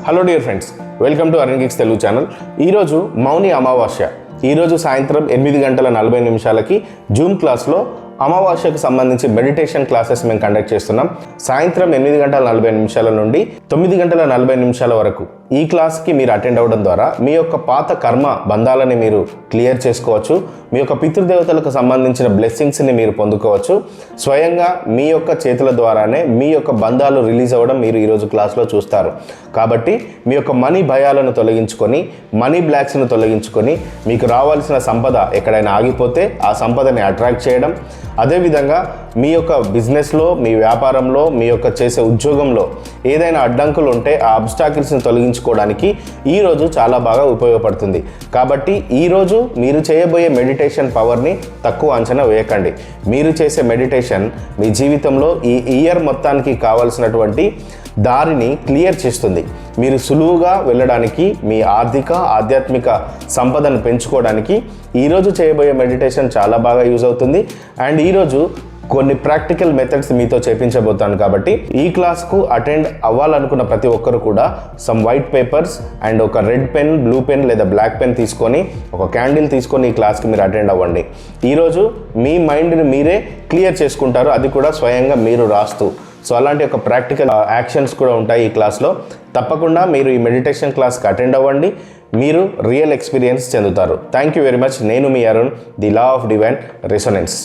Hello dear friends, welcome to Arun గిక్స్ Telugu channel. ఈరోజు మౌని అమావాస్య. ఈరోజు సాయంత్రం 8:40 జూమ్ క్లాస్లో అమావాస్యకు సంబంధించి మెడిటేషన్ క్లాసెస్ మేము కండక్ట్ చేస్తున్నాం. సాయంత్రం 8:40 నుండి 9:40 వరకు ఈ క్లాస్కి మీరు అటెండ్ అవ్వడం ద్వారా మీ యొక్క పాత కర్మ బంధాలని మీరు క్లియర్ చేసుకోవచ్చు. మీ యొక్క పితృదేవతలకు సంబంధించిన బ్లెస్సింగ్స్ని మీరు పొందుకోవచ్చు. స్వయంగా మీ యొక్క చేతుల ద్వారానే మీ యొక్క బంధాలు రిలీజ్ అవ్వడం మీరు ఈరోజు క్లాస్లో చూస్తారు. కాబట్టి మీ యొక్క మనీ భయాలను తొలగించుకొని, మనీ బ్లాక్స్ను తొలగించుకొని, మీకు రావాల్సిన సంపద ఎక్కడైనా ఆగిపోతే ఆ సంపదని అట్రాక్ట్ చేయడం, అదేవిధంగా మీ యొక్క బిజినెస్లో, మీ వ్యాపారంలో, మీ యొక్క చేసే ఉద్యోగంలో ఏదైనా అడ్డంకులు ఉంటే ఆ అబ్స్టాకిల్స్ని తొలగించుకోవడానికి ఈరోజు చాలా బాగా ఉపయోగపడుతుంది. కాబట్టి ఈరోజు మీరు చేయబోయే మెడిటేషన్ పవర్ని తక్కువ అంచనా వేయకండి. మీరు చేసే మెడిటేషన్ మీ జీవితంలో ఈ ఇయర్ మొత్తానికి కావాల్సినటువంటి దారిని క్లియర్ చేస్తుంది. మీరు సులువుగా వెళ్ళడానికి, మీ ఆధ్యాత్మిక సంపదను పెంచుకోవడానికి ఈరోజు చేయబోయే మెడిటేషన్ చాలా బాగా యూజ్ అవుతుంది. అండ్ ఈరోజు కొన్ని ప్రాక్టికల్ మెథడ్స్ మీతో చేపించబోతాను. కాబట్టి ఈ క్లాస్కు అటెండ్ అవ్వాలనుకున్న ప్రతి ఒక్కరు కూడా సమ్ వైట్ పేపర్స్ అండ్ ఒక రెడ్ పెన్, బ్లూ పెన్ లేదా బ్లాక్ పెన్ తీసుకొని, ఒక క్యాండిల్ తీసుకొని ఈ క్లాస్కి మీరు అటెండ్ అవ్వండి. ఈరోజు మీ మైండ్ని మీరే క్లియర్ చేసుకుంటారు, అది కూడా స్వయంగా మీరు రాస్తూ. సో అలాంటి ఒక ప్రాక్టికల్ యాక్షన్స్ కూడా ఉంటాయి ఈ క్లాస్లో. తప్పకుండా మీరు ఈ మెడిటేషన్ క్లాస్కి అటెండ్ అవ్వండి. మీరు రియల్ ఎక్స్పీరియన్స్ చెందుతారు. Thank you very much. నేను మీ Arun, the law of divine resonance.